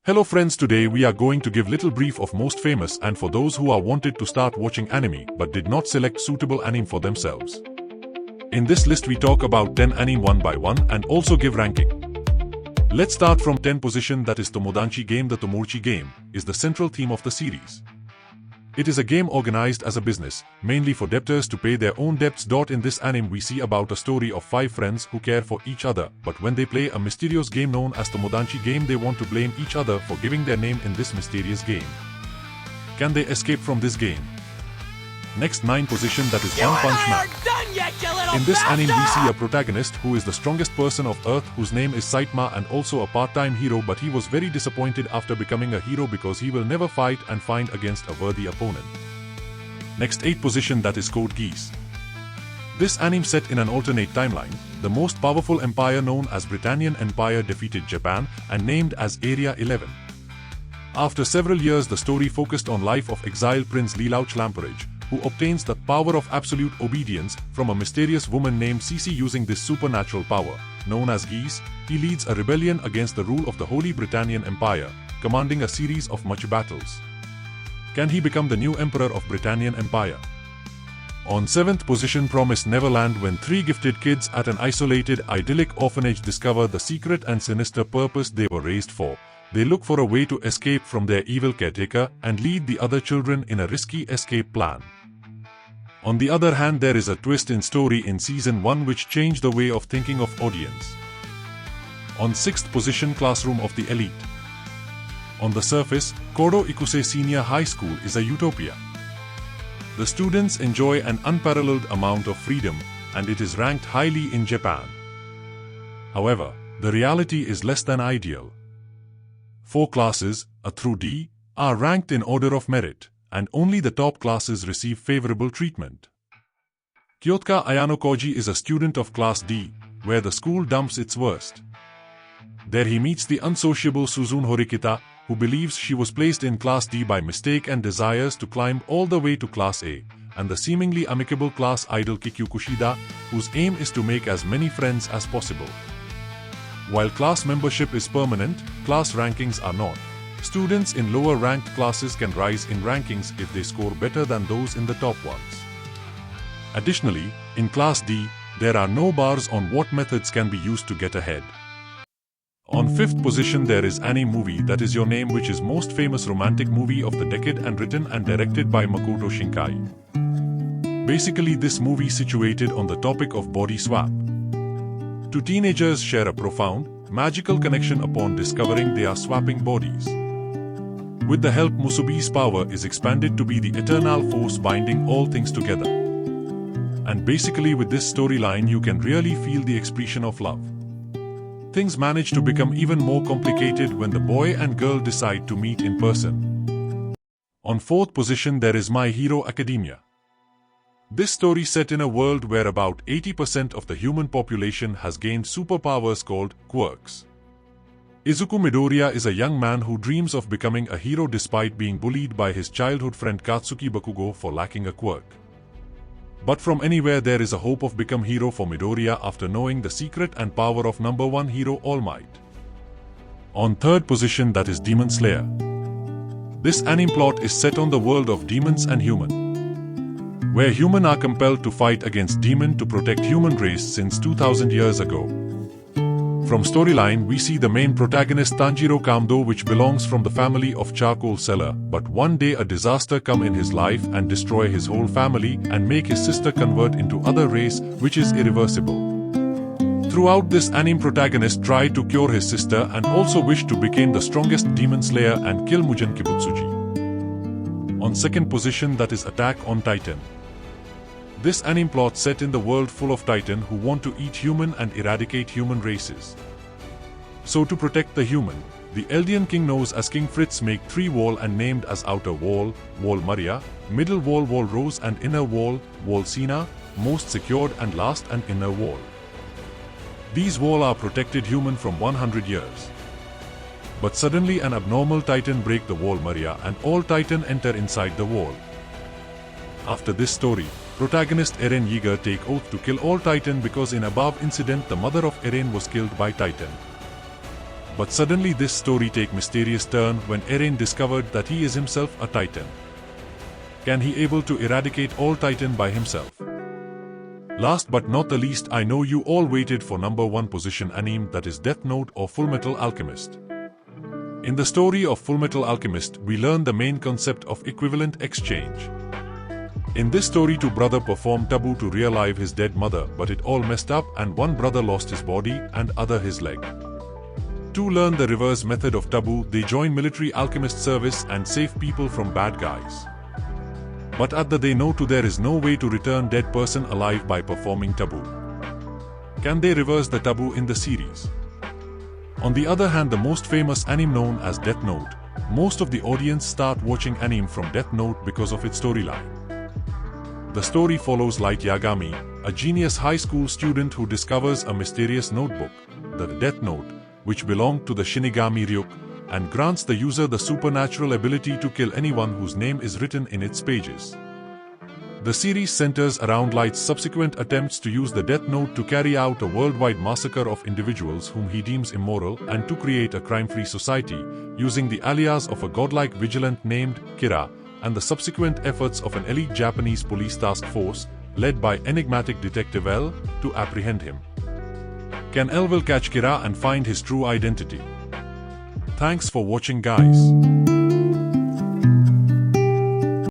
Hello friends, today we are going to give little brief of most famous and for those who are wanted to start watching anime but did not select suitable anime for themselves. In this list we talk about 10 anime one by one and also give ranking. Let's start from 10 position, that is Tomodachi game. The Tomodachi game is the central theme of the series. It is a game organized as a business, mainly for debtors to pay their own debts. In this anime we see about a story of 5 friends who care for each other, but when they play a mysterious game known as Tomodachi game, they want to blame each other for giving their name in this mysterious game. Can they escape from this game? Next 9 position, that is One Punch Man. In this anime we see a protagonist who is the strongest person of Earth, whose name is Saitama and also a part-time hero, but he was very disappointed after becoming a hero because he will never fight and find against a worthy opponent. Next 8 position, that is Code Geass. This anime set in an alternate timeline. The most powerful empire known as Britannian Empire defeated Japan and named as Area 11. After several years the story focused on life of exiled Prince Lelouch Lamperouge, who obtains the power of absolute obedience from a mysterious woman named Cece. Using this supernatural power, known as Geass, he leads a rebellion against the rule of the Holy Britannian Empire, commanding a series of much battles. Can he become the new emperor of Britannian Empire? On 7th position, Promised Neverland. When 3 gifted kids at an isolated, idyllic orphanage discover the secret and sinister purpose they were raised for, they look for a way to escape from their evil caretaker and lead the other children in a risky escape plan. On the other hand, there is a twist in story in season 1 which changed the way of thinking of audience. On 6th position, Classroom of the Elite. On the surface, Kodo Ikuse Senior High School is a utopia. The students enjoy an unparalleled amount of freedom, and it is ranked highly in Japan. However, the reality is less than ideal. 4 classes, A through D, are ranked in order of merit, and only the top classes receive favorable treatment. Kyotka Ayano Koji is a student of class D, where the school dumps its worst. There he meets the unsociable Suzune Horikita, who believes she was placed in class D by mistake and desires to climb all the way to class A, and the seemingly amicable class idol Kikyu Kushida, whose aim is to make as many friends as possible. While class membership is permanent, class rankings are not. Students in lower ranked classes can rise in rankings if they score better than those in the top ones. Additionally, in class D, there are no bars on what methods can be used to get ahead. On 5th position, there is anime movie, that is Your Name, which is most famous romantic movie of the decade and written and directed by Makoto Shinkai. Basically, this movie situated on the topic of body swap. 2 teenagers share a profound, magical connection upon discovering they are swapping bodies. With the help, Musubi's power is expanded to be the eternal force binding all things together. And basically with this storyline you can really feel the expression of love. Things manage to become even more complicated when the boy and girl decide to meet in person. On 4th position, there is My Hero Academia. This story set in a world where about 80% of the human population has gained superpowers called quirks. Izuku Midoriya is a young man who dreams of becoming a hero despite being bullied by his childhood friend Katsuki Bakugo for lacking a quirk. But from anywhere there is a hope of become hero for Midoriya after knowing the secret and power of number 1 hero All Might. On 3rd position, that is Demon Slayer. This anime plot is set on the world of demons and human, where human are compelled to fight against demon to protect human race since 2000 years ago. From storyline we see the main protagonist Tanjiro Kamado, which belongs from the family of charcoal seller, but one day a disaster come in his life and destroy his whole family and make his sister convert into other race, which is irreversible. Throughout this anime, protagonist tried to cure his sister and also wished to become the strongest demon slayer and kill Mugen Kibutsuji. On 2nd position, that is Attack on Titan. This anime plot set in the world full of Titan who want to eat human and eradicate human races. So to protect the human, the Eldian king knows as King Fritz make 3 wall and named as Outer Wall, Wall Maria, Middle Wall, Wall Rose, and Inner Wall, Wall Sina, most secured, and last an Inner Wall. These wall are protected human from 100 years. But suddenly an abnormal Titan break the Wall Maria and all Titan enter inside the wall. After this story, protagonist Eren Yeager take oath to kill all Titan because in above incident the mother of Eren was killed by Titan. But suddenly this story take mysterious turn when Eren discovered that he is himself a Titan. Can he able to eradicate all Titan by himself? Last but not the least, I know you all waited for number 1 position anime, that is Death Note or Fullmetal Alchemist. In the story of Fullmetal Alchemist, we learn the main concept of equivalent exchange. In this story, two brothers performed taboo to revive his dead mother, but it all messed up and one brother lost his body and other his leg. To learn the reverse method of taboo, they join military alchemist service and save people from bad guys. But at the they know too there is no way to return dead person alive by performing taboo. Can they reverse the taboo in the series? On the other hand, the most famous anime known as Death Note, most of the audience start watching anime from Death Note because of its storyline. The story follows Light Yagami, a genius high school student who discovers a mysterious notebook, the Death Note, which belonged to the Shinigami Ryuk, and grants the user the supernatural ability to kill anyone whose name is written in its pages. The series centers around Light's subsequent attempts to use the Death Note to carry out a worldwide massacre of individuals whom he deems immoral and to create a crime-free society, using the alias of a godlike vigilant named Kira, and the subsequent efforts of an elite Japanese police task force, led by enigmatic Detective L, to apprehend him. Can L will catch Kira and find his true identity? Thanks for watching, guys.